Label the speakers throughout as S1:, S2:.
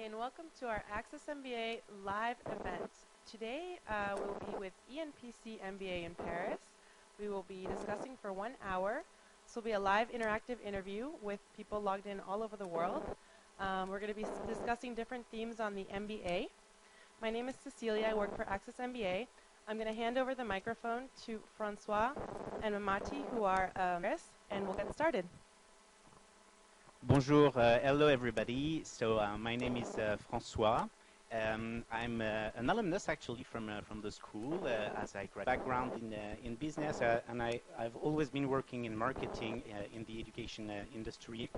S1: and welcome to our Access MBA live event. Today we'll be with ENPC MBA in Paris. We will be discussing for 1 hour. This will be a live interactive interview with people logged in all over the world. We're going to be discussing different themes on the MBA. My name is Cecilia. I work for Access MBA. I'm going to hand over the microphone to Francois and Mamati, who are Paris, and we'll get started.
S2: Bonjour, hello everybody. So my name is Francois. I'm an alumnus actually from the school as I graduated. Background in business and I've always been working in marketing in the education industry.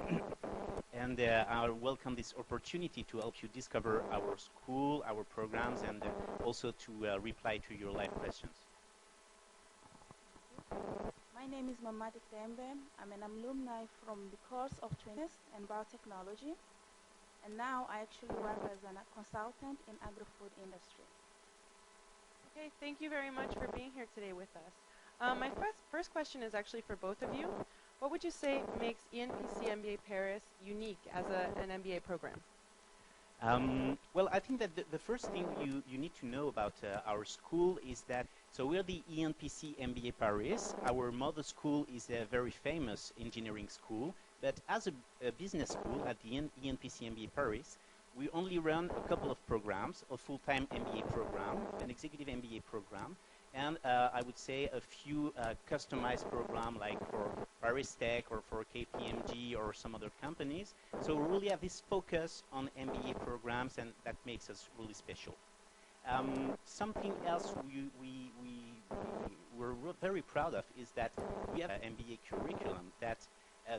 S2: And I welcome this opportunity to help you discover our school, our programs, and also to reply to your live questions.
S3: My name is Mamati Tembe. I'm an alumni from the course of training and biotechnology, and now I actually work as a consultant in agri-food industry.
S1: Okay, thank you very much for being here today with us. My first question is actually for both of you. What would you say makes ENPC MBA Paris unique as an MBA program?
S2: Well, I think that the first thing you need to know about our school is that, so we're the ENPC MBA Paris. Our mother school is a very famous engineering school, but as a business school at the ENPC MBA Paris, we only run a couple of programs, a full-time MBA program, an executive MBA program, and I would say a few customized programs like for Paris Tech or for KPMG or some other companies. So we really have this focus on MBA programs, and that makes us really special. Something else we're very proud of is that we have an MBA curriculum that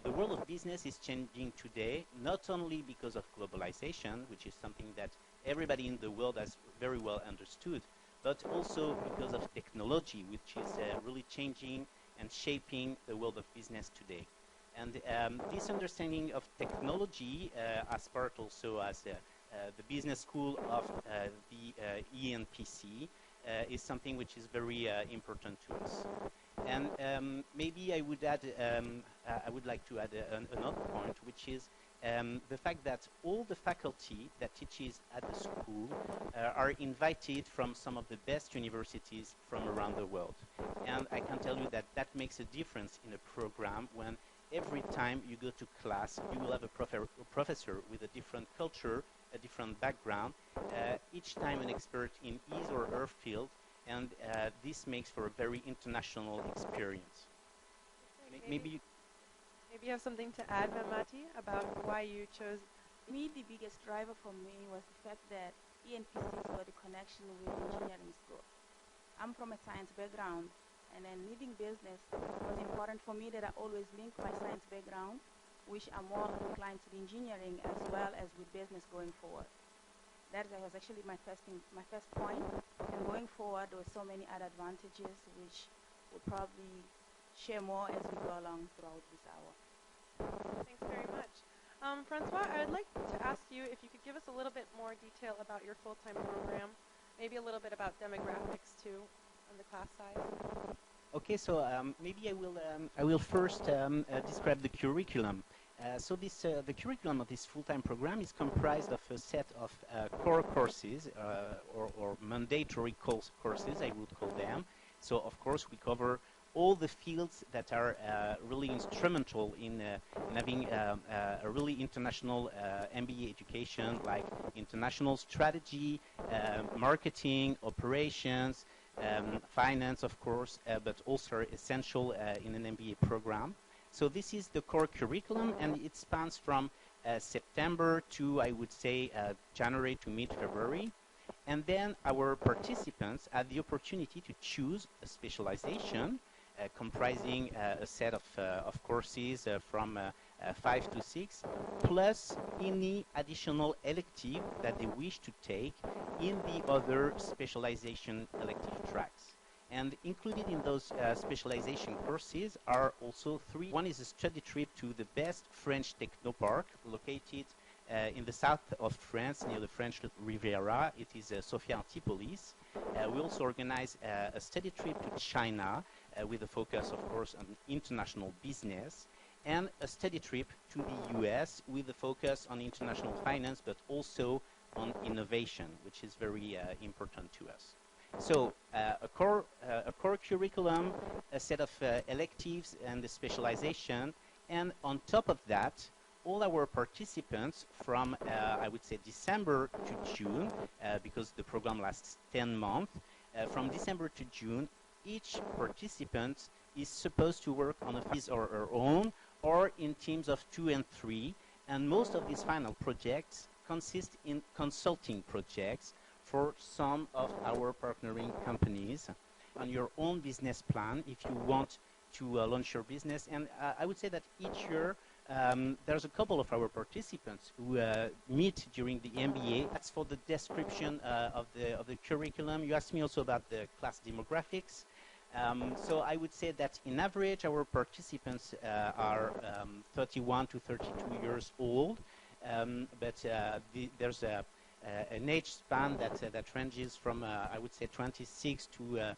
S2: the world of business is changing today, not only because of globalization, which is something that everybody in the world has very well understood, but also because of technology, which is really changing and shaping the world of business today. And this understanding of technology as part also as the business school of the ENPC is something which is very important to us. And maybe I would add, I would like to add another point, which is the fact that all the faculty that teaches at the school are invited from some of the best universities from around the world. And I can tell you that that makes a difference in a program when every time you go to class, you will have a professor with a different culture, a different background, each time an expert in his or her field, and this makes for a very international experience.
S1: Maybe you have something to add, Mamati, about why you chose.
S3: Me, the biggest driver for me was the fact that ENPC's got a connection with engineering school. I'm from a science background, and then leading business was important for me that I always link my science background, which I'm more inclined to the engineering as well as with business going forward. That was actually my first point, and going forward there were so many other advantages which we'll probably share more as we go along throughout this hour.
S1: Thanks very much. Francois, I'd like to ask you if you could give us a little bit more detail about your full-time program, maybe a little bit about demographics too on the class size.
S2: Okay, so maybe I will first describe the curriculum. So the curriculum of this full-time program is comprised of a set of core courses or mandatory courses, I would call them. So of course we cover all the fields that are really instrumental in having a really international MBA education, like international strategy, marketing, operations, finance, of course, but also essential in an MBA program. So this is the core curriculum, and it spans from September to, I would say, January to mid-February. And then our participants had the opportunity to choose a specialization comprising a set of courses from 5 to 6, plus any additional elective that they wish to take in the other specialization elective tracks. And included in those specialization courses are also 3. One is a study trip to the best French technopark located in the south of France, near the French Riviera. It is Sophia Antipolis. We also organize a study trip to China with a focus, of course, on international business, and a study trip to the US with a focus on international finance, but also on innovation, which is very important to us. So a core curriculum, a set of electives and the specialization, and on top of that, all our participants from, I would say, December to June, because the program lasts 10 months, from December to June, each participant is supposed to work on his or her own, or in teams of 2 and 3, and most of these final projects consist in consulting projects for some of our partnering companies on your own business plan if you want to launch your business. And I would say that each year there's a couple of our participants who meet during the MBA. That's for the description of the curriculum. You asked me also about the class demographics. So I would say that in average our participants are 31 to 32 years old, but there's an age span that ranges from I would say 26 to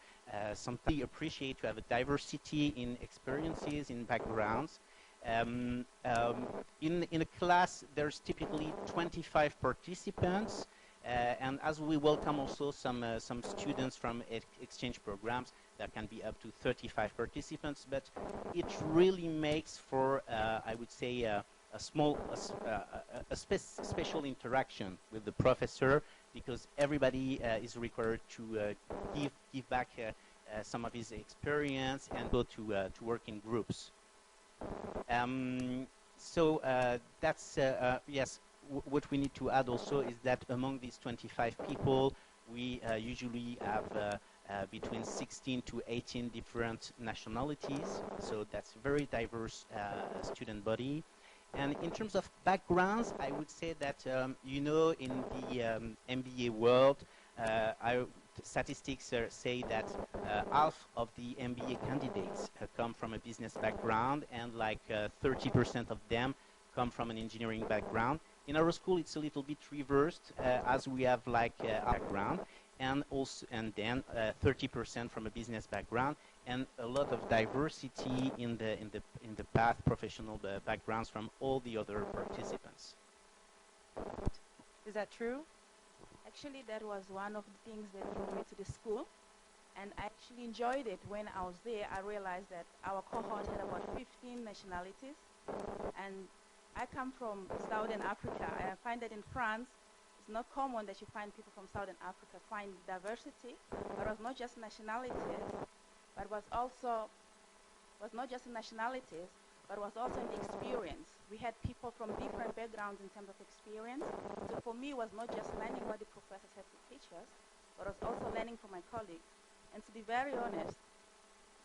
S2: something appreciate to have a diversity in experiences, in backgrounds. In a class there's typically 25 participants, and as we welcome also some students from exchange programs, there can be up to 35 participants, but it really makes for I would say a special interaction with the professor, because everybody is required to give back some of his experience and go to work in groups. So that's yes. What we need to add also is that among these 25 people, we usually have between 16 to 18 different nationalities. So that's a very diverse student body. And in terms of backgrounds, I would say that, you know, in the MBA world, statistics say that half of the MBA candidates come from a business background, and like 30% of them come from an engineering background. In our school, it's a little bit reversed, as we have like a background, and then 30% from a business background, and a lot of diversity in the path professional backgrounds from all the other participants.
S1: Is that true?
S3: Actually, that was one of the things that drew me to the school, and I actually enjoyed it. When I was there, I realized that our cohort had about 15 nationalities, and I come from Southern Africa, and I find that in France, it's not common that you find people from Southern Africa. Find diversity, but it was not just nationalities, but was not just in nationalities, but was also in experience. We had people from different backgrounds in terms of experience. So for me, it was not just learning what the professors had to teach us, but it was also learning from my colleagues. And to be very honest,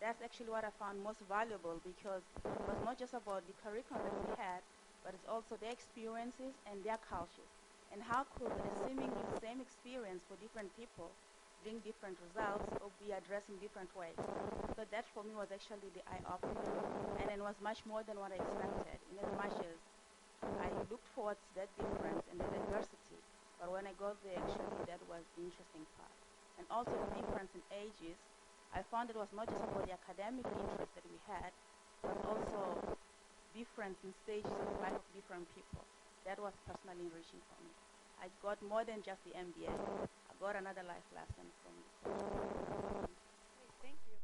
S3: that's actually what I found most valuable, because it was not just about the curriculum that we had, but it's also their experiences and their cultures. And how could a seemingly same experience for different people bring different results or be addressed in different ways? So that for me was actually the eye-opener, and it was much more than what I expected, in as much as I looked forward to that difference and the diversity. But when I got there, actually that was the interesting part. And also the difference in ages, I found it was not just about the academic interest that we had, but also difference in stages of life of different people. That was personally enriching for me. I got more than just the MBA. I got another life lesson from the course.
S1: Thank you.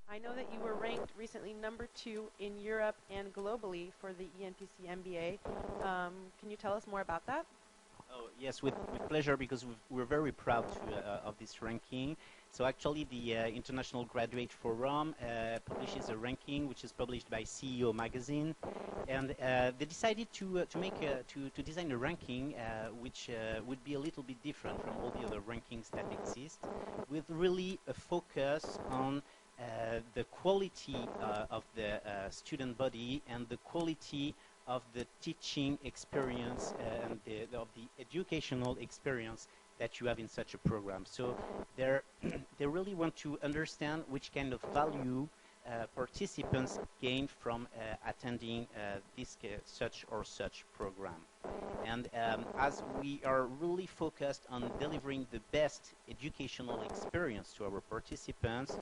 S1: I know that you were ranked recently #2 in Europe and globally for the ENPC MBA. Can you tell us more about that?
S2: Oh, yes, with pleasure, because we're very proud of this ranking. So actually, the International Graduate Forum publishes a ranking, which is published by CEO Magazine, and they decided to design a ranking which would be a little bit different from all the other rankings that exist, with really a focus on the quality of the student body and the quality of the teaching experience and of the educational experience that you have in such a program. So they really want to understand which kind of value participants gain from attending this such or such program. And as we are really focused on delivering the best educational experience to our participants,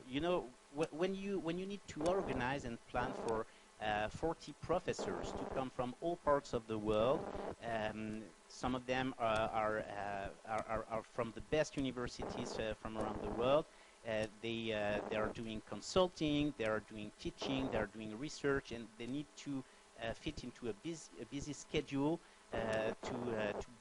S2: you know, when you need to organize and plan for 40 professors to come from all parts of the world, Some of them are from the best universities from around the world. They are doing consulting, they are doing teaching, they are doing research, and they need to fit into a busy schedule to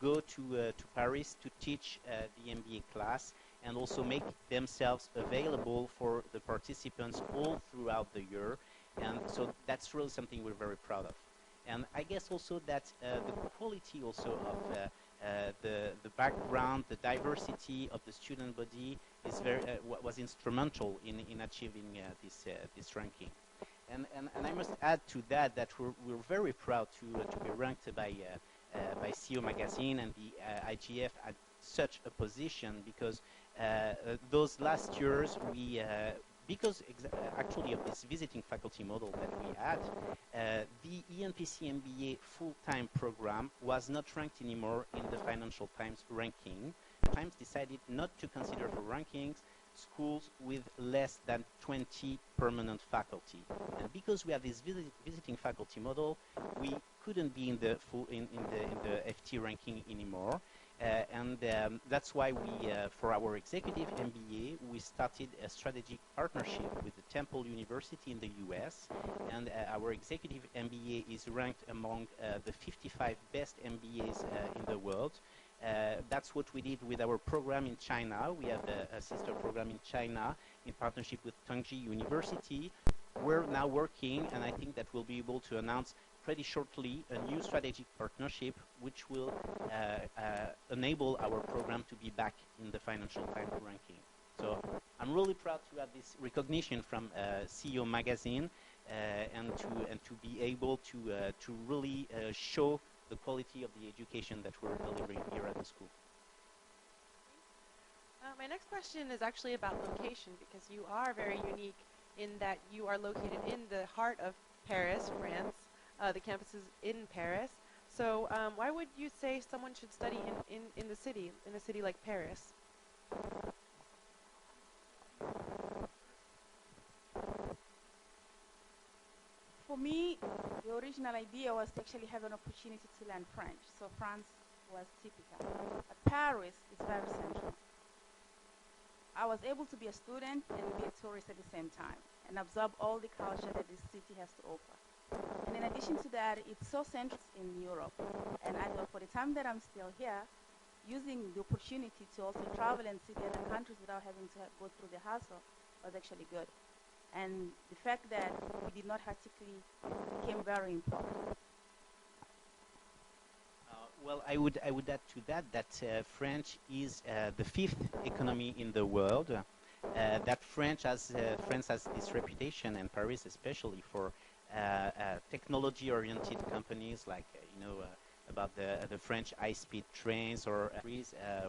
S2: go to Paris to teach the MBA class, and also make themselves available for the participants all throughout the year. And so that's really something we're very proud of. And I guess also that the quality also of the background, the diversity of the student body is was instrumental in achieving this ranking. And I must add to that we're very proud to be ranked by CEO Magazine and the IGF at such a position, because those last years we because actually of this visiting faculty model that we had, the ENPC MBA full-time program was not ranked anymore in the Financial Times ranking. Times decided not to consider for rankings schools with less than 20 permanent faculty. And because we have this visiting faculty model, we couldn't be in the FT ranking anymore. That's why we, for our executive MBA, we started a strategic partnership with the Temple University in the US, and our executive MBA is ranked among the 55 best MBAs in the world. That's what we did with our program in China. We have a sister program in China in partnership with Tongji University. We're now working, and I think that we'll be able to announce pretty shortly a new strategic partnership which will enable our program to be back in the Financial Times ranking. So I'm really proud to have this recognition from CEO Magazine and to be able to really show the quality of the education that we're delivering here at the school.
S1: My next question is actually about location, because you are very unique in that you are located in the heart of Paris, France. The campus is in Paris. So why would you say someone should study in a city like Paris?
S3: For me, the original idea was to actually have an opportunity to learn French. So France was typical. But Paris is very central. I was able to be a student and be a tourist at the same time and absorb all the culture that this city has to offer. And in addition to that, it's so central in Europe. And I thought for the time that I'm still here, using the opportunity to also travel and see the other countries without having to go through the hassle was actually good. And the fact that we did not hectically became very important.
S2: Well, I would add to that French is the fifth economy in the world. That France has this reputation, and Paris especially, for technology-oriented companies like about the French high-speed trains, or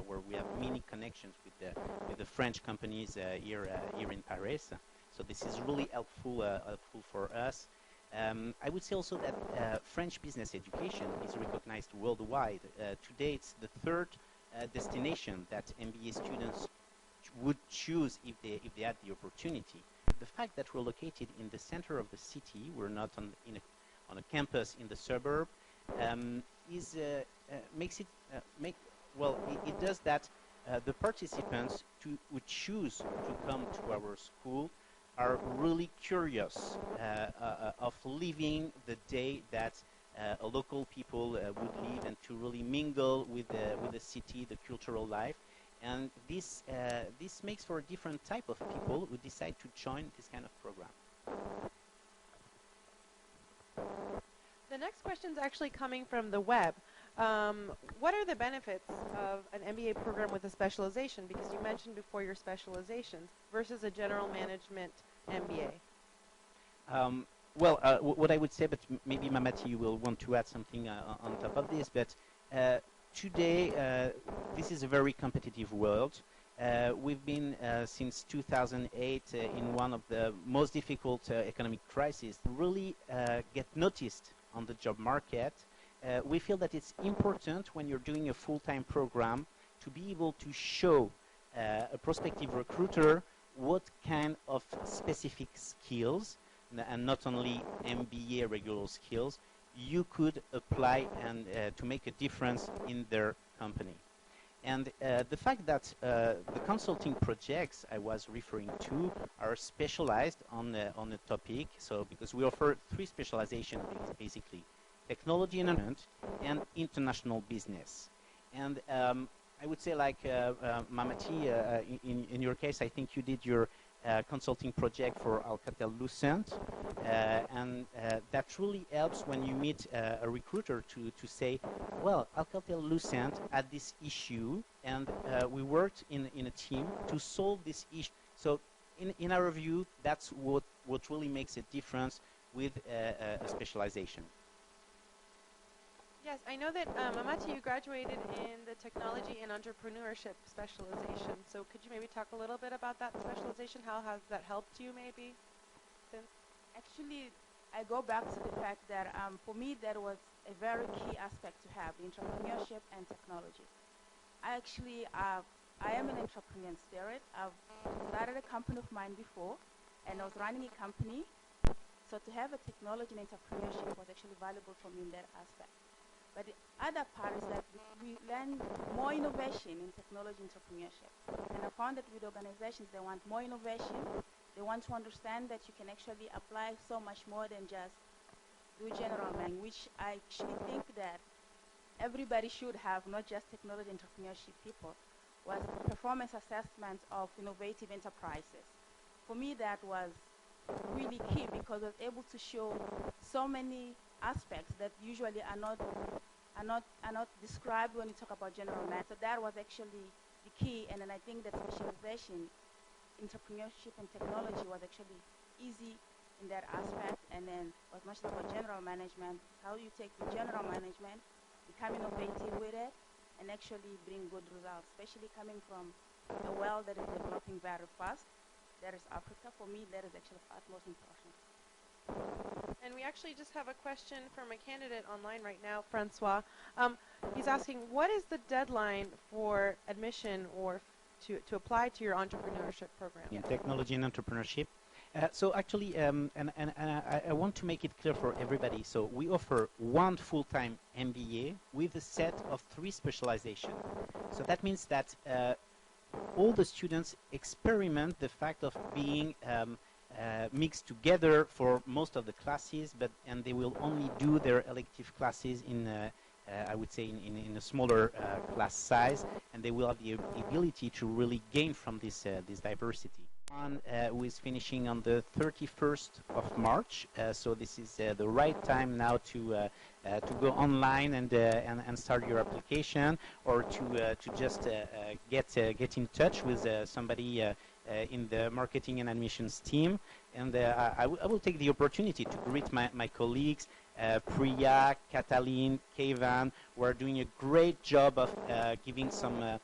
S2: where we have many connections with the French companies here in Paris. So this is really helpful for us. I would say also that French business education is recognized worldwide. Today, it's the third destination that MBA students would choose if they had the opportunity. The fact that we're located in the center of the city, we're not on a campus in the suburb, it does that the participants who choose to come to our school are really curious of living the day that local people would live, and to really mingle with the city, the cultural life. And this makes for a different type of people who decide to join this kind of program.
S1: The next question is actually coming from the web. What are the benefits of an MBA program with a specialization? Because you mentioned before your specializations versus a general management MBA.
S2: What I would say, but maybe Mamati, you will want to add something on top of this, but today this is a very competitive world. We've been since 2008 in one of the most difficult economic crises to really get noticed on the job market. We feel that it's important when you're doing a full-time program to be able to show a prospective recruiter what kind of specific skills, and not only MBA regular skills, you could apply and to make a difference in their company. And the fact that the consulting projects I was referring to are specialized on a topic, so because we offer 3 specializations basically: technology and international business. And I would say, like Mamati, in your case, I think you did your consulting project for Alcatel-Lucent, and that really helps when you meet a recruiter to say, well, Alcatel-Lucent had this issue, and we worked in a team to solve this issue. So in our view, that's what really makes a difference with a specialization.
S1: Yes, I know that Mamati, you graduated in the Technology and Entrepreneurship specialization. So could you maybe talk a little bit about that specialization? How has that helped you maybe since?
S3: Actually, I go back to the fact that for me that was a very key aspect to have, entrepreneurship and technology. I am an entrepreneur in spirit. I've started a company of mine before, and I was running a company. So to have a technology and entrepreneurship was actually valuable for me in that aspect. But the other part is that we learn more innovation in technology entrepreneurship. And I found that with organizations, they want more innovation. They want to understand that you can actually apply so much more than just do general learning, which I actually think that everybody should have, not just technology entrepreneurship people, was performance assessment of innovative enterprises. For me, that was really key because I was able to show so many aspects that usually are not described when you talk about general math. So that was actually the key, and then I think that specialization, entrepreneurship and technology was actually easy in that aspect, and then was much about general management, how you take the general management, become innovative with it, and actually bring good results, especially coming from a world that is developing very fast. That is Africa. For me, that is actually of utmost importance.
S1: And we actually just have a question from a candidate online right now, Francois. He's asking, what is the deadline for admission or to apply to your entrepreneurship program?
S2: In technology and entrepreneurship. So actually, and I want to make it clear for everybody. So we offer 1 full-time MBA with a set of 3 specializations. So that means that all the students experiment the fact of being mixed together for most of the classes, and they will only do their elective classes in, I would say, in a smaller class size, and they will have the ability to really gain from this diversity. One who is finishing on the 31st of March, so this is the right time now to go online and start your application, or to just get in touch with somebody in the marketing and admissions team. And I will take the opportunity to greet my colleagues, Priya, Catalin, Kevan, who are doing a great job of giving some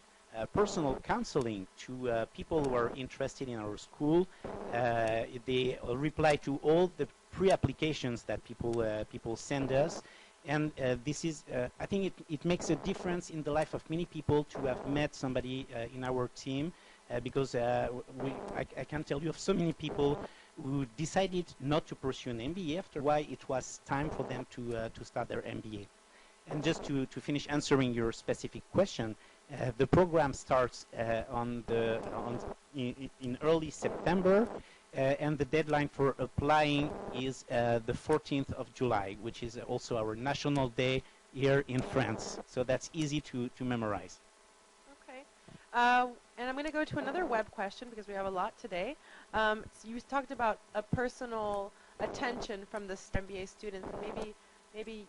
S2: personal counseling to people who are interested in our school. They reply to all the pre-applications that people send us. And this is, I think it makes a difference in the life of many people to have met somebody in our team, because I can tell you of so many people who decided not to pursue an MBA after why it was time for them to start their MBA. And just to finish answering your specific question, the program starts in early September, and the deadline for applying is the 14th of July, which is also our national day here in France. So that's easy to memorize.
S1: Okay. And I'm going to go to another web question because we have a lot today. So you talked about a personal attention from the MBA students. Maybe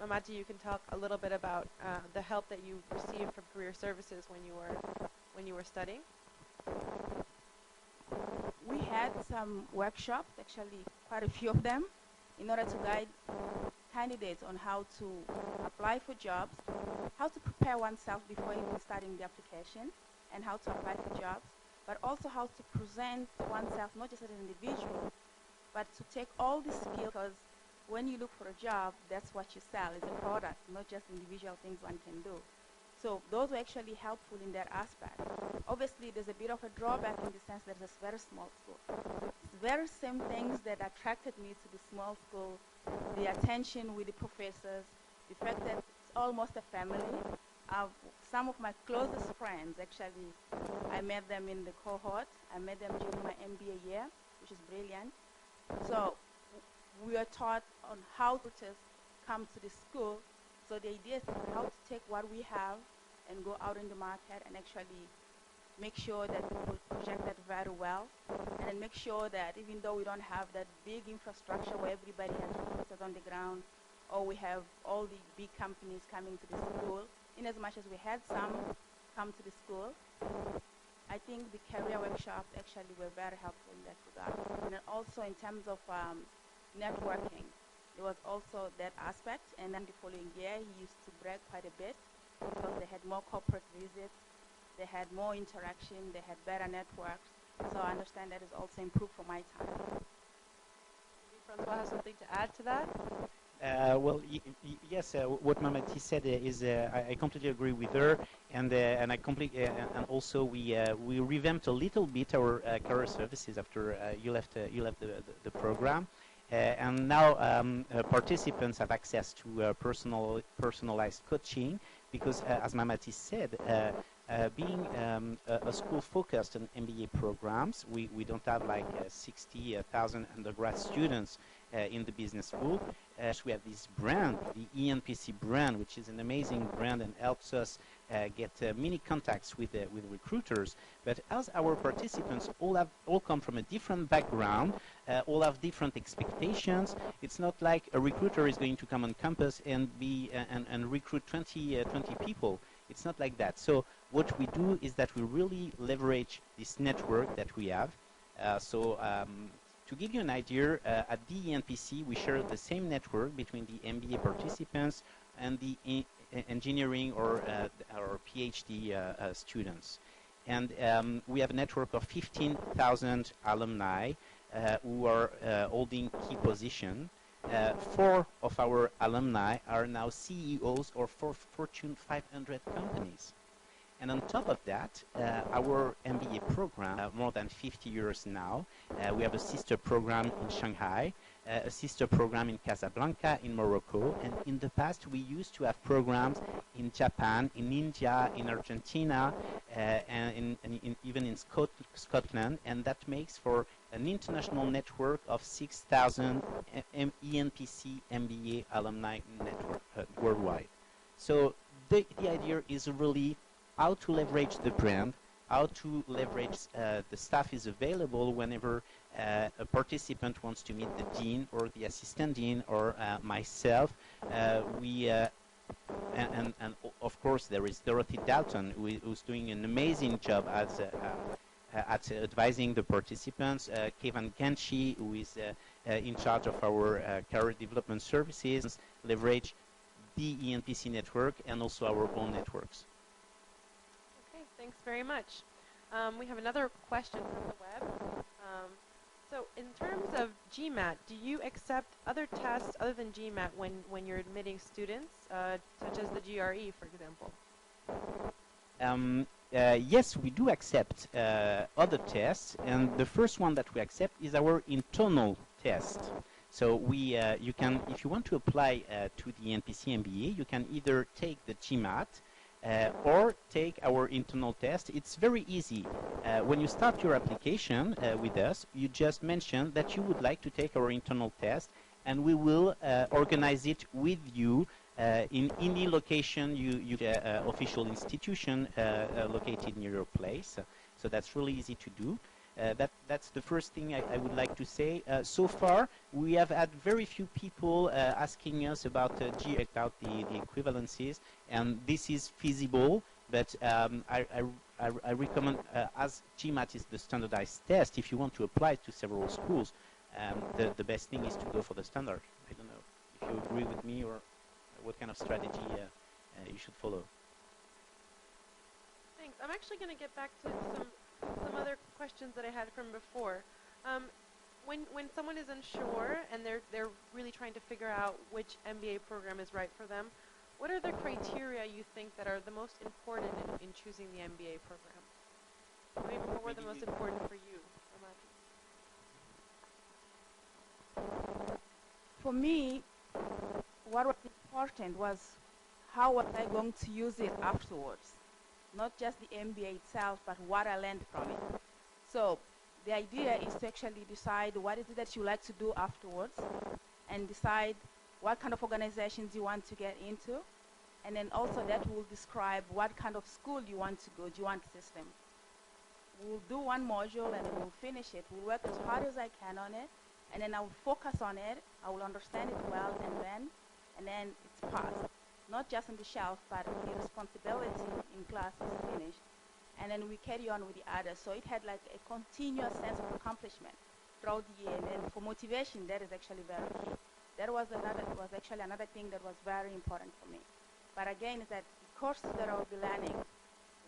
S1: Mamati, you can talk a little bit about the help that you received from career services when you were studying.
S3: We had some workshops, actually quite a few of them, in order to guide candidates on how to apply for jobs, how to prepare oneself before even starting the application, and how to apply for jobs, but also how to present oneself not just as an individual, but to take all the skills, because when you look for a job, that's what you sell, is a product, not just individual things one can do. So those were actually helpful in that aspect. Obviously, there's a bit of a drawback in the sense that it's a very small school. It's very same things that attracted me to the small school, the attention with the professors, the fact that it's almost a family. Some of my closest friends, actually, I met them in the cohort. I met them during my MBA year, which is brilliant. So we are taught on how to just come to the school. So the idea is how to take what we have and go out in the market and actually make sure that people project that very well, and then make sure that even though we don't have that big infrastructure where everybody has resources on the ground, or we have all the big companies coming to the school, in as much as we had some come to the school, I think the career workshops actually were very helpful in that regard. And then also in terms of networking, there was also that aspect. And then the following year, he used to brag quite a bit because they had more corporate visits, they had more interaction, they had better networks. So I understand that is also improved for my time.
S1: Maybe Francois has something to add to that?
S2: Yes. What Mamati said is I completely agree with her, and and also we revamped a little bit our career services after you left the program, and now participants have access to personalized coaching because, as Mamati said. Being a school focused on MBA programs, we don't have like 60,000 undergrad students in the business school. So we have this brand, the ENPC brand, which is an amazing brand and helps us get many contacts with recruiters. But as our participants all come from a different background, all have different expectations. It's not like a recruiter is going to come on campus and and recruit 20 people. It's not like that. So what we do is that we really leverage this network that we have. To give you an idea, at the ENPC, we share the same network between the MBA participants and the engineering or PhD students. And we have a network of 15,000 alumni who are holding key positions. 4 of our alumni are now CEOs or for Fortune 500 companies. And on top of that, our MBA program, more than 50 years now, we have a sister program in Shanghai, a sister program in Casablanca, in Morocco, and in the past we used to have programs in Japan, in India, in Argentina, and even in Scotland, and that makes for an international network of 6,000 ENPC MBA alumni network worldwide. So the idea is really how to leverage the brand, how to leverage the staff is available whenever a participant wants to meet the dean or the assistant dean or myself. And of course there is Dorothy Dalton who's doing an amazing job as at advising the participants. Kevin Ganshi, who is in charge of our career development services, leverage the ENPC network and also our own networks.
S1: Thanks very much. We have another question from the web. So in terms of GMAT, do you accept other tests other than GMAT when you're admitting students, such as the GRE, for example?
S2: Yes, we do accept other tests, and the first one that we accept is our internal test. So you can, if you want to apply to the ENPC MBA, you can either take the GMAT or take our internal test. It's very easy. When you start your application with us, you just mention that you would like to take our internal test, and we will organize it with you in any location official institution located near your place. So that's really easy to do. That's the first thing I would like to say. So far, we have had very few people asking us about the equivalencies, and this is feasible. But I recommend, as GMAT is the standardized test, if you want to apply to several schools, the best thing is to go for the standard. I don't know if you agree with me or what kind of strategy you should follow.
S1: Thanks. I'm actually going to get back to some other questions that I had from before. When someone is unsure and they're really trying to figure out which MBA program is right for them, What are the criteria you think that are the most important in choosing the MBA program? Maybe what were the most important for you, Mamati?
S3: For me, what was important was how was I going to use it afterwards. Not just the MBA itself, but what I learned from it. So the idea is to actually decide what is it that you like to do afterwards and decide what kind of organizations you want to get into. And then also that will describe what kind of school you want to go. Do you want system? We'll do one module and then we'll finish it. We'll work as hard as I can on it. And then I will focus on it. I will understand it well and then it's passed. Not just on the shelf, but the responsibility in class is finished. And then we carry on with the others. So it had like a continuous sense of accomplishment throughout the year. And then for motivation, that is actually very key. That was actually another thing that was very important for me. But again, is that the courses that I'll be learning,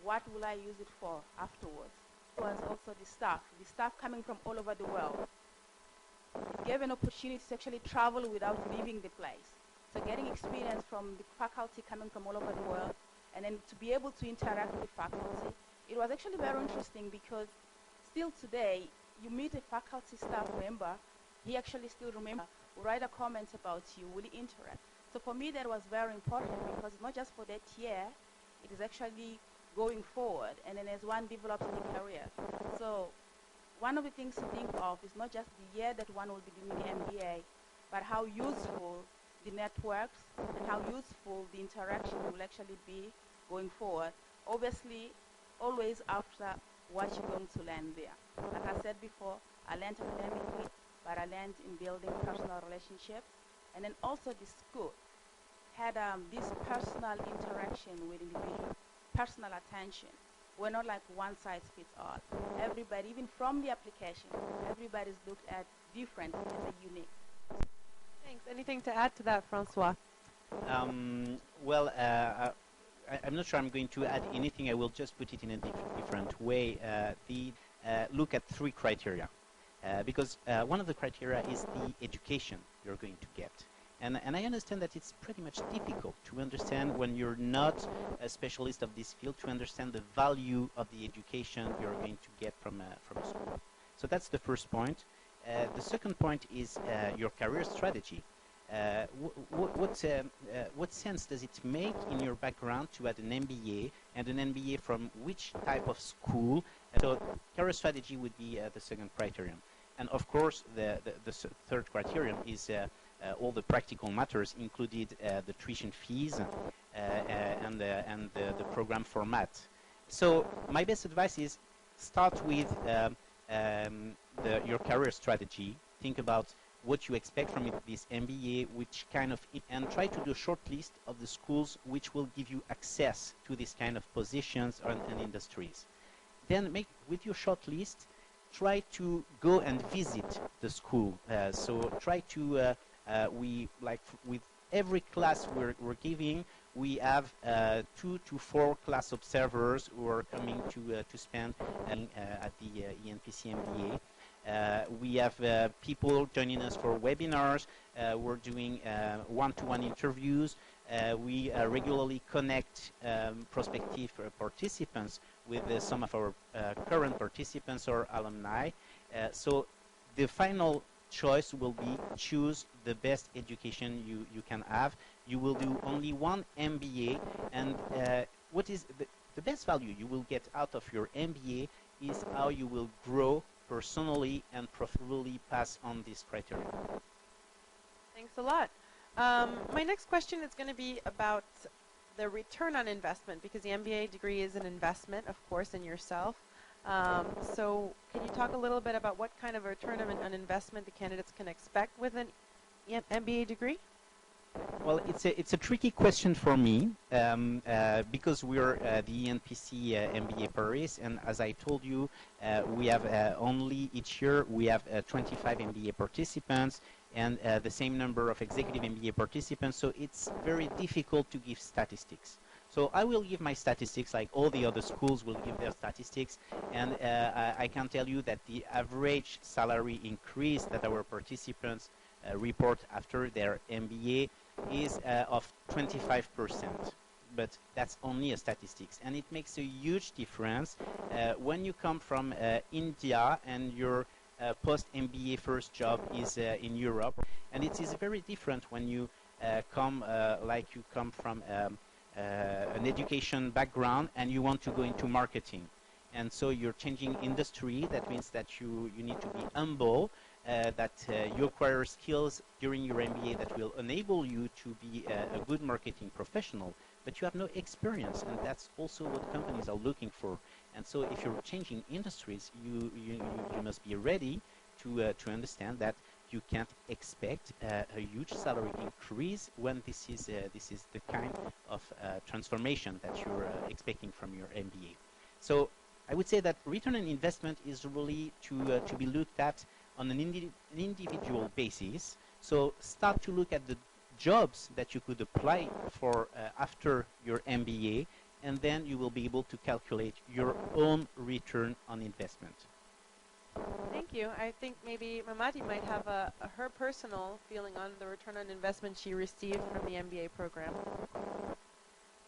S3: what will I use it for afterwards? It was also the staff coming from all over the world. It gave an opportunity to actually travel without leaving the place. So getting experience from the faculty coming from all over the world, and then to be able to interact with faculty, it was actually very interesting because still today, you meet a faculty staff member, he actually still remembers, will write a comment about you, will interact. So for me, that was very important because it's not just for that year, it is actually going forward, and then as one develops in the career. So one of the things to think of is not just the year that one will be doing the MBA, but how useful the networks and how useful the interaction will actually be going forward. Obviously, always after what you're going to learn there. Like I said before, I learned academically, but I learned in building personal relationships. And then also the school had this personal interaction with individuals, personal attention. We're not like one size fits all. Everybody, even from the application, everybody's looked at different as a unique.
S1: Thanks. Anything to add to that, Francois?
S2: Well, I'm not sure I'm going to add anything. I will just put it in a different way. Look at three criteria. Because one of the criteria is the education you're going to get. And I understand that it's pretty much difficult to understand when you're not a specialist of this field to understand the value of the education you're going to get from a school. So that's the first point. The second point is your career strategy. What sense does it make in your background to add an MBA and an MBA from which type of school? So career strategy would be the second criterion. And of course, the third criterion is all the practical matters, included the tuition fees and the program format. So my best advice is start with your career strategy. Think about what you expect from this MBA, which kind of, and try to do a short list of the schools which will give you access to this kind of positions and industries. Then with your short list, try to go and visit the school. So try to, with every class we're giving, we have 2 to 4 class observers who are coming to spend at the ENPC MBA. We have people joining us for webinars. We're doing one-to-one interviews. We regularly connect prospective participants with some of our current participants or alumni. So the final choice will be choose the best education you can have. You will do only one MBA, and what is the best value you will get out of your MBA is how you will grow personally and profitably pass on this criteria.
S1: Thanks a lot. My next question is going to be about the return on investment, because the MBA degree is an investment, of course, in yourself. So can you talk a little bit about what kind of a return on investment the candidates can expect with an MBA degree?
S2: Well, it's a tricky question for me because we're the ENPC MBA Paris, and as I told you, we have only each year we have 25 MBA participants and the same number of executive MBA participants, so it's very difficult to give statistics. So I will give my statistics like all the other schools will give their statistics, and I can tell you that the average salary increase that our participants report after their MBA is of 25%. But that's only a statistics, and it makes a huge difference when you come from India and your post-MBA first job is in Europe, and it is very different when you come like you come from an education background and you want to go into marketing, and so you're changing industry. That means that you need to be humble, that you acquire skills during your MBA that will enable you to be a good marketing professional, but you have no experience, and that's also what companies are looking for. And so if you're changing industries, you must be ready to understand that you can't expect a huge salary increase when this is the kind of transformation that you're expecting from your MBA. So I would say that return on investment is really to be looked at on an individual basis. So start to look at the jobs that you could apply for after your MBA, and then you will be able to calculate your own return on investment.
S1: Thank you. I think maybe Mamati might have her personal feeling on the return on investment she received from the MBA program.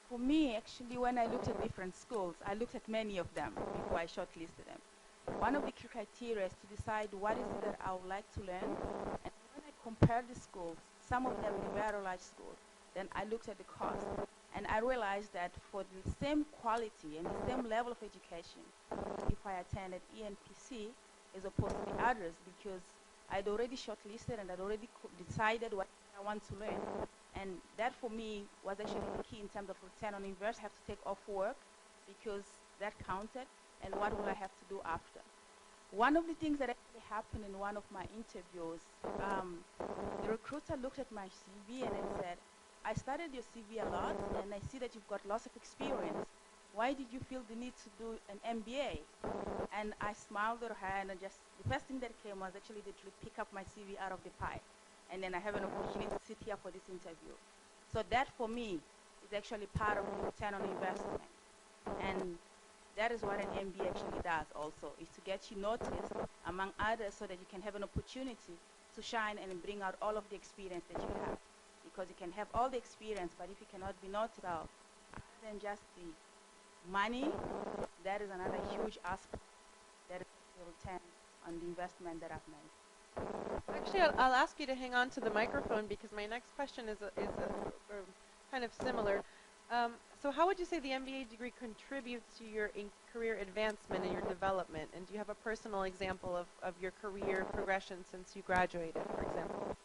S3: For me, actually, when I looked at different schools, I looked at many of them before I shortlisted them. One of the key criteria is to decide what is it that I would like to learn. And when I compared the schools, some of them were very large schools, then I looked at the cost. And I realized that for the same quality and the same level of education, if I attended ENPC as opposed to the others, because I'd already shortlisted and I'd already decided what I want to learn. And that for me was actually the key in terms of return on investment. I have to take off work because that counted, and what will I have to do after? One of the things that actually happened in one of my interviews, the recruiter looked at my CV and it said, I studied your CV a lot and I see that you've got lots of experience. Why did you feel the need to do an MBA? And I smiled at her, and the first thing that came was actually to pick up my CV out of the pile. And then I have an opportunity to sit here for this interview. So that for me is actually part of the return on investment. And that is what an MBA actually does also, is to get you noticed among others so that you can have an opportunity to shine and bring out all of the experience that you have. Because you can have all the experience, but if you cannot be noticed out, other than just the money, that is another huge aspect that is the return on the investment that I've made.
S1: Actually, I'll ask you to hang on to the microphone because my next question is kind of similar. So how would you say the MBA degree contributes to your career advancement and your development? And do you have a personal example of your career progression since you graduated, for example?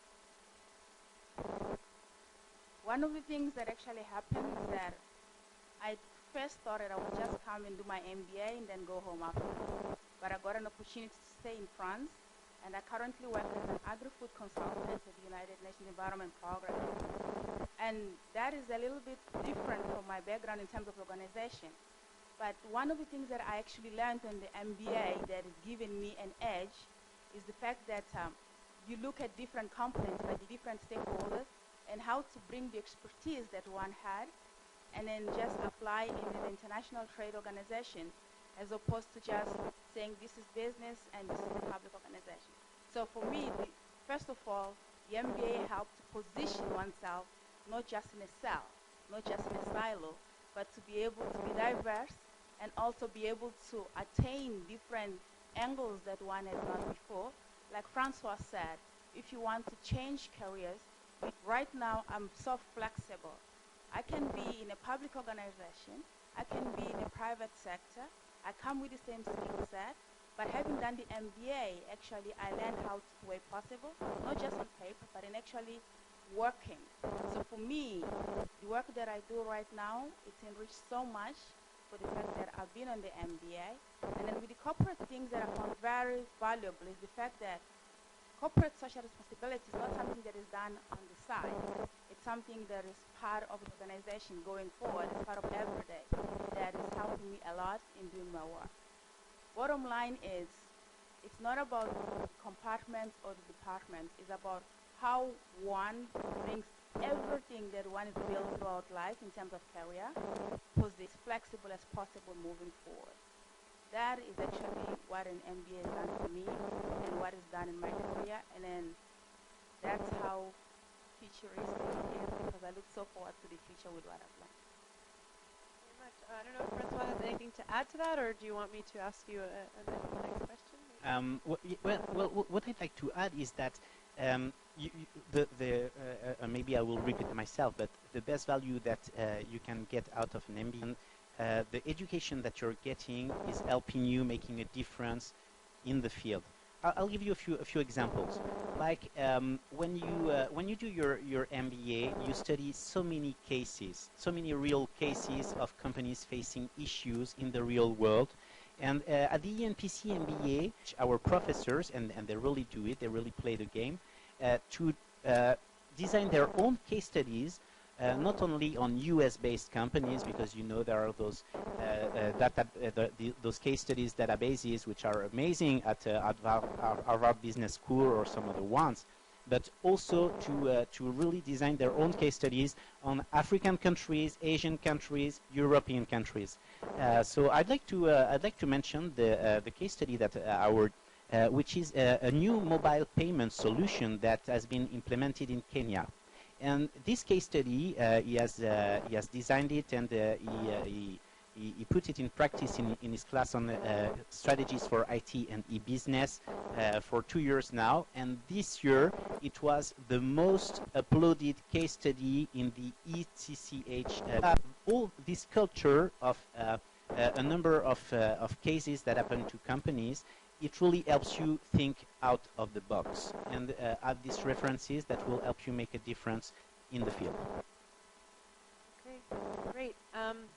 S3: One of the things that actually happened is that I first thought that I would just come and do my MBA and then go home after. But I got an opportunity to stay in France, and I currently work as an agri-food consultant at the United Nations Environment Program. And that is a little bit different from my background in terms of organization. But one of the things that I actually learned in the MBA that has given me an edge is the fact that you look at different components, like the different stakeholders, and how to bring the expertise that one had, and then just apply in an international trade organization, as opposed to just saying this is business and this is a public organization. So for me, first of all, the MBA helped to position oneself not just in a cell, not just in a silo, but to be able to be diverse and also be able to attain different angles that one had not before. Like Francois said, if you want to change careers, right now I'm so flexible. I can be in a public organization, I can be in a private sector, I come with the same skill set, but having done the MBA, actually I learned how to were possible, not just on paper, but in actually working. So for me, the work that I do right now, it's enriched so much for the fact that I've been on the MBA. And then with the corporate things that I found very valuable is the fact that corporate social responsibility is not something that is done on the side. It's something that is part of the organization going forward. It's part of every day. That is helping me a lot in doing my work. Bottom line is, it's not about the compartments or the departments. It's about how one brings everything that one is built throughout life in terms of career, was as flexible as possible moving forward. That is actually what an MBA has done for me and what is done in my career, and then that's how he futuristic is because I look so forward to the future with what I've learned.
S1: Very much. I don't know if Francois has anything to add to that, or do you want me to ask you the next question?
S2: What I'd like to add is that maybe I will repeat myself, but the best value that you can get out of an MBA, the education that you're getting is helping you making a difference in the field. I'll give you a few examples. Like when you do your MBA, you study so many cases, so many real cases of companies facing issues in the real world. And at the ENPC MBA, our professors, and they really do it, they really play the game, to design their own case studies, not only on US-based companies, because you know there are those those case studies databases which are amazing at Harvard Business School or some other ones, but also to really design their own case studies on African countries, Asian countries, European countries. So I'd like to mention the case study that which is a new mobile payment solution that has been implemented in Kenya. And this case study, he has designed it, and he put it in practice in his class on strategies for IT and e-business for 2 years now. And this year, it was the most uploaded case study in the ETCH. All this culture of a number of cases that happen to companies, it really helps you think out of the box and add these references that will help you make a difference in the field.
S1: Okay, great.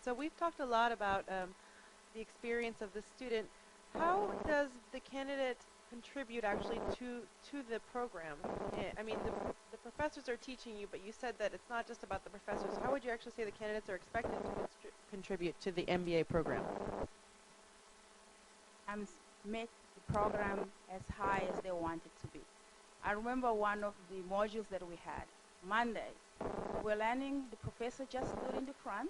S1: So we've talked a lot about the experience of the student. How does the candidate contribute actually to the program? I mean, the professors are teaching you, but you said that it's not just about the professors. How would you actually say the candidates are expected to contribute to the MBA program?
S3: Make the program as high as they want it to be. I remember one of the modules that we had, Monday. We're learning, the professor just stood in the front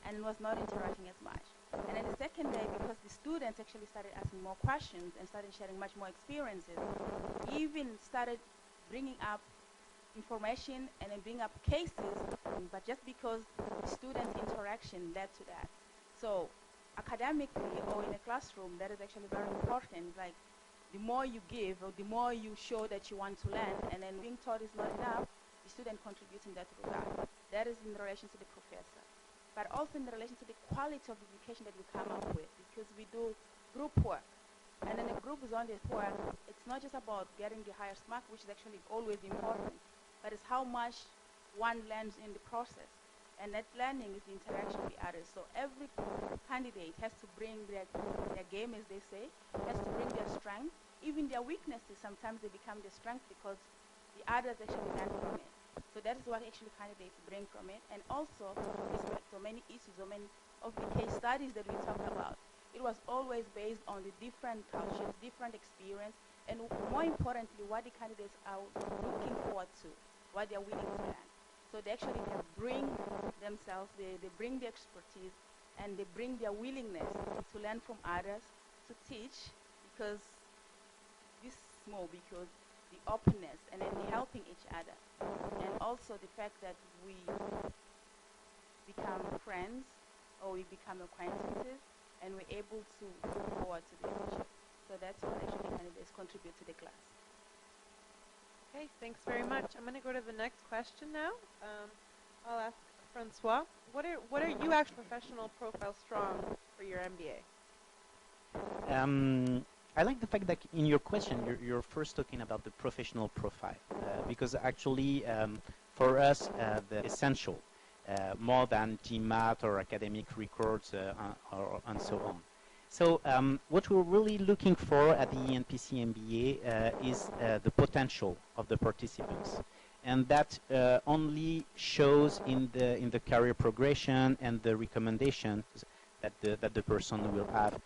S3: and was not interacting as much. And then the second day, because the students actually started asking more questions and started sharing much more experiences, he even started bringing up information and then bring up cases, but just because the student interaction led to that. So academically or in a classroom, that is actually very important. Like, the more you give or the more you show that you want to learn, and then being taught is not enough, the student contributes in that regard. That is in relation to the professor, but also in relation to the quality of the education that we come up with, because we do group work, and then the group is on this work. It's not just about getting the highest mark, which is actually always important, but it's how much one learns in the process. And that learning is the interaction with others. So every candidate has to bring their game, as they say, has to bring their strength, even their weaknesses. Sometimes they become their strength because the others actually learn from it. So that is what actually candidates bring from it. And also, respect to many issues, or many of the case studies that we talked about, it was always based on the different cultures, different experience, and more importantly, what the candidates are looking forward to, what they're willing to learn. So they actually bring themselves, they bring their expertise, and they bring their willingness to learn from others, to teach, because this is more because the openness and then the helping each other. And also the fact that we become friends or we become acquaintances and we're able to look forward to the future. So that's what actually candidates contribute to the class.
S1: Okay, thanks very much. I'm going to go to the next question now. I'll ask Francois, what are you actual professional profile strong for your MBA?
S2: I like the fact that in your question, you're first talking about the professional profile, because actually for us, the essential, more than GMAT or academic records and so on. So what we're really looking for at the ENPC MBA is the potential of the participants, and that only shows in the career progression and the recommendations that the person will have.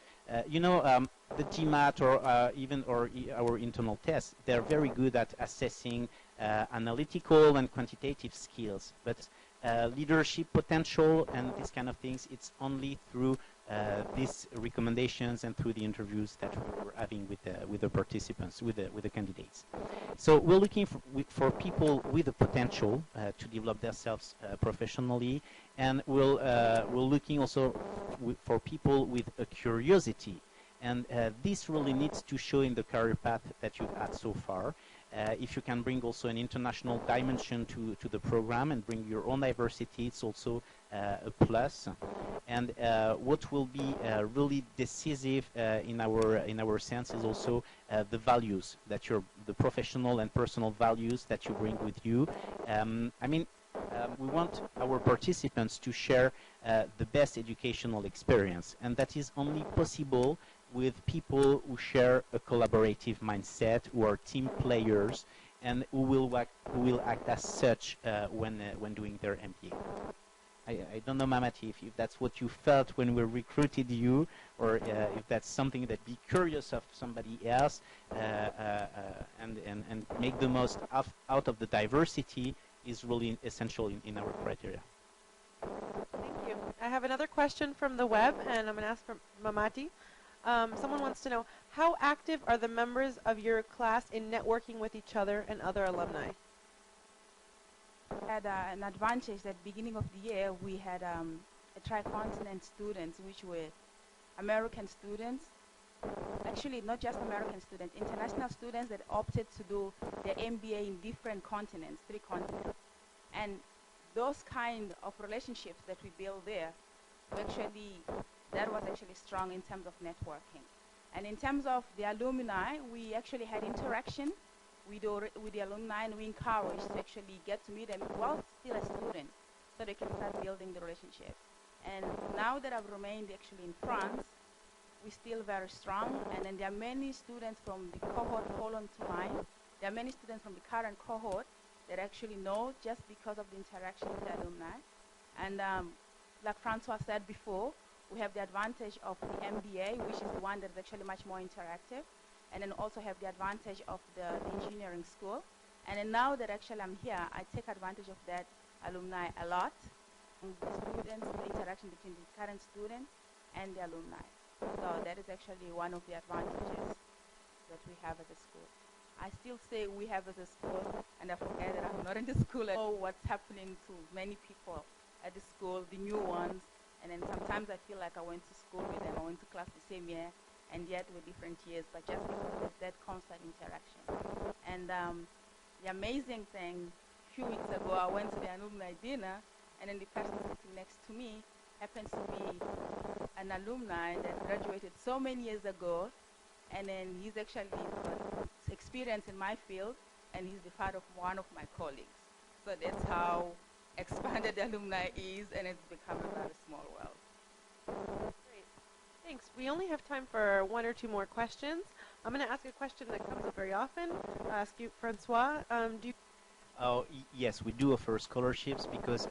S2: The GMAT or even our internal tests, they're very good at assessing analytical and quantitative skills, but leadership potential and these kind of things, it's only through these recommendations and through the interviews that we're having with the participants, with the candidates. So we're looking for people with the potential to develop themselves professionally, and we're looking also for people with a curiosity. And this really needs to show in the career path that you've had so far. If you can bring also an international dimension to the program and bring your own diversity, it's also a plus. And what will be really decisive in our sense is also the values that the professional and personal values that you bring with you. I mean, we want our participants to share the best educational experience, and that is only possible with people who share a collaborative mindset, who are team players, and who will act as such when doing their MBA. I don't know, Mamati, if that's what you felt when we recruited you, or if that's something that be curious of somebody else, and make the most out of the diversity is really essential in our criteria.
S1: Thank you. I have another question from the web, and I'm going to ask from Mamati. Someone wants to know, how active are the members of your class in networking with each other and other alumni?
S3: Had an advantage that beginning of the year we had a tri-continent students, which were American students, actually not just American students, international students that opted to do their MBA in different continents, 3 continents. And those kind of relationships that we build there, that was actually strong in terms of networking. And in terms of the alumni, we actually had interaction with the alumni, and we encouraged to actually get to meet them while still a student, so they can start building the relationship. And now that I've remained actually in France, we're still very strong, and then there are many students from the cohort following to mine. There are many students from the current cohort that actually know just because of the interaction with the alumni. And like Francois said before, we have the advantage of the MBA, which is the one that's actually much more interactive, and then also have the advantage of the engineering school. And then now that actually I'm here, I take advantage of that alumni a lot, and the students, the interaction between the current students and the alumni. So that is actually one of the advantages that we have at the school. I still say we have as a school, and I forget that I'm not in the school. I know what's happening to many people at the school, the new ones, and then sometimes I feel like I went to school with them, I went to class the same year, and yet we're different years, but just because of that constant interaction. And the amazing thing, a few weeks ago, I went to the alumni dinner, and then the person sitting next to me happens to be an alumni that graduated so many years ago, and then he's actually got experience in my field, and he's the father of one of my colleagues. So that's how expanded the alumni is, and it's become a very small world.
S1: Great. Thanks. We only have time for 1 or 2 more questions. I'm going to ask a question that comes up very often. I'll ask you, Francois,
S2: yes, we do offer scholarships because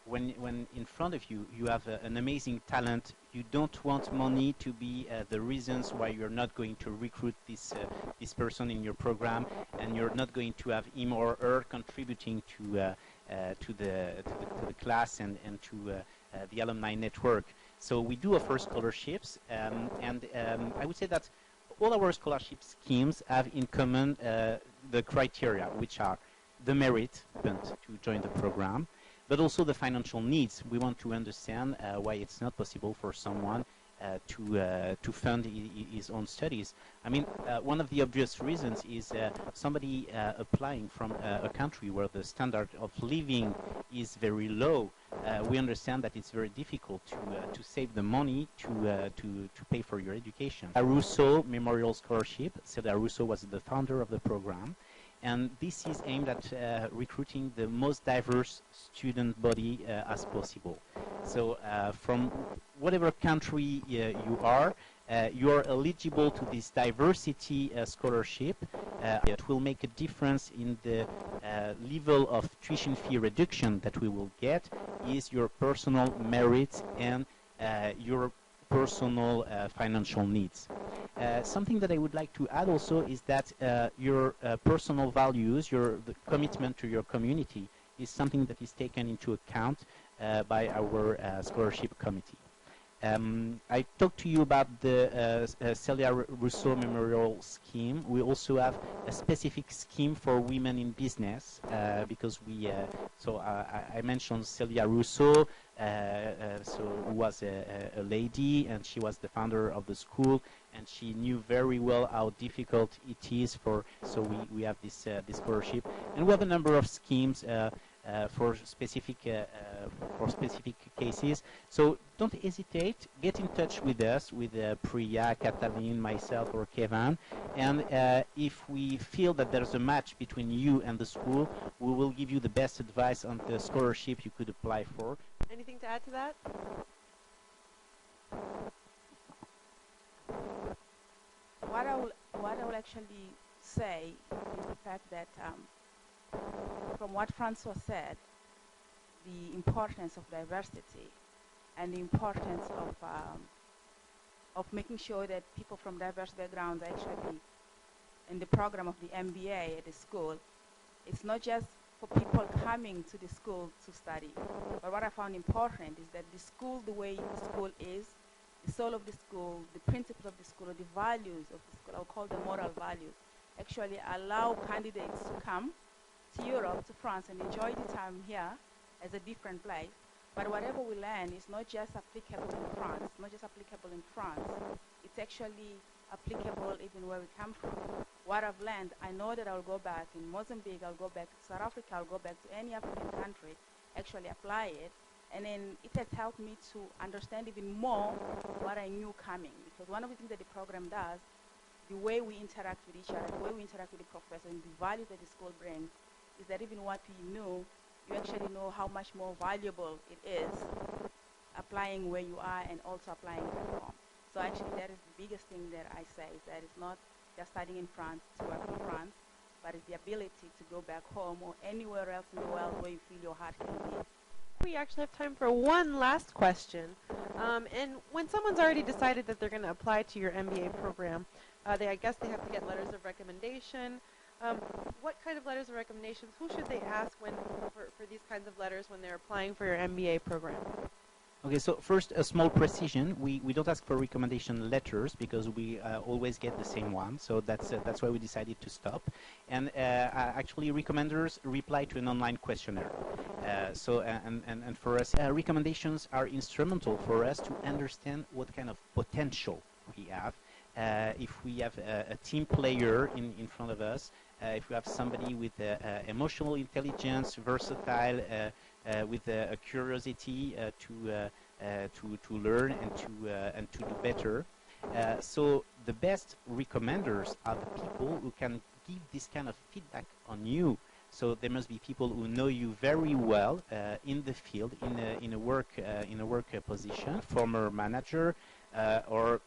S2: when in front of you, you have an amazing talent. You don't want money to be the reasons why you're not going to recruit this person in your program, and you're not going to have him or her contributing to the class and to the alumni network. So we do offer scholarships, and I would say that all our scholarship schemes have in common the criteria, which are the merit to join the program, but also the financial needs. We want to understand why it's not possible for someone to fund his own studies. I mean, one of the obvious reasons is somebody applying from a country where the standard of living is very low. We understand that it's very difficult to save the money to pay for your education. Rousseau Memorial Scholarship. Cedar Rousseau was the founder of the program. And this is aimed at recruiting the most diverse student body as possible. So from whatever country you are eligible to this diversity scholarship. It will make a difference in the level of tuition fee reduction that we will get is your personal merits and your personal financial needs. Something that I would like to add also is that your personal values, the commitment to your community is something that is taken into account by our scholarship committee. I talked to you about the Celia Rousseau Memorial Scheme. We also have a specific scheme for women in business because we, I mentioned Celia Rousseau, who was a lady, and she was the founder of the school, and she knew very well how difficult it is so we have this scholarship. And we have a number of schemes for specific cases. So don't hesitate. Get in touch with us, with Priya, Cataline, myself, or Kevin. And if we feel that there's a match between you and the school, we will give you the best advice on the scholarship you could apply for.
S1: Anything to add to that?
S3: What I will actually say is the fact that from what Francois said, the importance of diversity and the importance of making sure that people from diverse backgrounds are actually in the program of the MBA at the school. It's not just for people coming to the school to study, but what I found important is that the school, the way the school is, the soul of the school, the principles of the school, the values of the school, I'll call them moral values, actually allow candidates to come to Europe, to France, and enjoy the time here as a different place. But whatever we learn is not just applicable in France, it's actually applicable even where we come from. What I've learned, I know that I'll go back in Mozambique, I'll go back to South Africa, I'll go back to any African country, actually apply it, and then it has helped me to understand even more what I knew coming. Because one of the things that the program does, the way we interact with each other, the way we interact with the professor, and the value that the school brings, is that even what we knew, you actually know how much more valuable it is applying where you are and also applying back home. So actually that is the biggest thing that I say, is that it's not just studying in France to work in France, but it's the ability to go back home or anywhere else in the world where you feel your heart can beat.
S1: We actually have time for one last question. And when someone's already decided that they're going to apply to your MBA program, I guess they have to get letters of recommendation. What kind of letters of recommendations? Who should they ask for these kinds of letters when they're applying for your MBA program?
S2: Okay, so first, a small precision. We don't ask for recommendation letters because we always get the same one. So that's why we decided to stop. And actually, recommenders reply to an online questionnaire. And for us, recommendations are instrumental for us to understand what kind of potential we have. If we have a team player in front of us, if we have somebody with emotional intelligence, versatile, with a curiosity to learn and to do better. So the best recommenders are the people who can give this kind of feedback on you. So there must be people who know you very well in the field, in a work position, former manager, or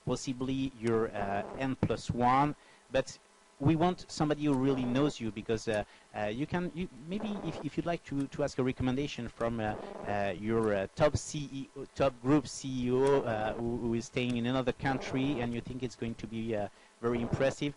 S2: possibly your N+1, but we want somebody who really knows you, because maybe if you'd like to ask a recommendation from your top group CEO who is staying in another country, and you think it's going to be very impressive.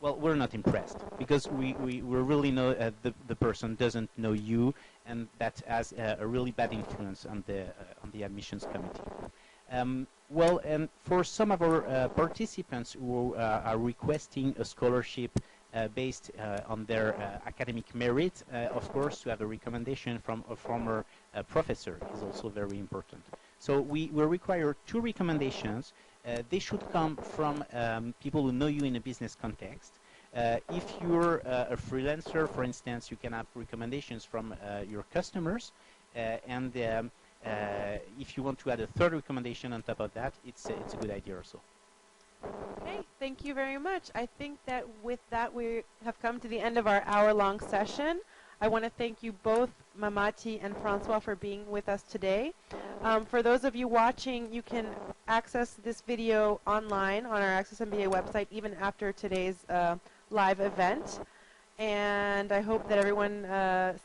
S2: Well, we're not impressed because we really know the person doesn't know you, and that has a really bad influence on the admissions committee. Well, and for some of our participants who are requesting a scholarship based on their academic merit, of course, to have a recommendation from a former professor is also very important. So we will require 2 recommendations. They should come from people who know you in a business context. If you're a freelancer, for instance, you can have recommendations from your customers, and if you want to add a 3rd recommendation on top of that, it's a good idea also.
S1: Okay, thank you very much. I think that with that we have come to the end of our hour-long session. I want to thank you both, Mamati and Francois, for being with us today. For those of you watching, you can access this video online on our Access MBA website even after today's live event. And I hope that everyone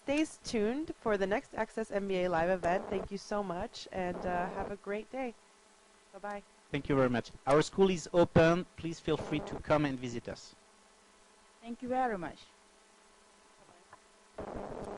S1: stays tuned for the next Access MBA live event. Thank you so much, and have a great day. Bye-bye.
S2: Thank you very much. Our school is open. Please feel free to come and visit us.
S3: Thank you very much.
S1: Bye-bye.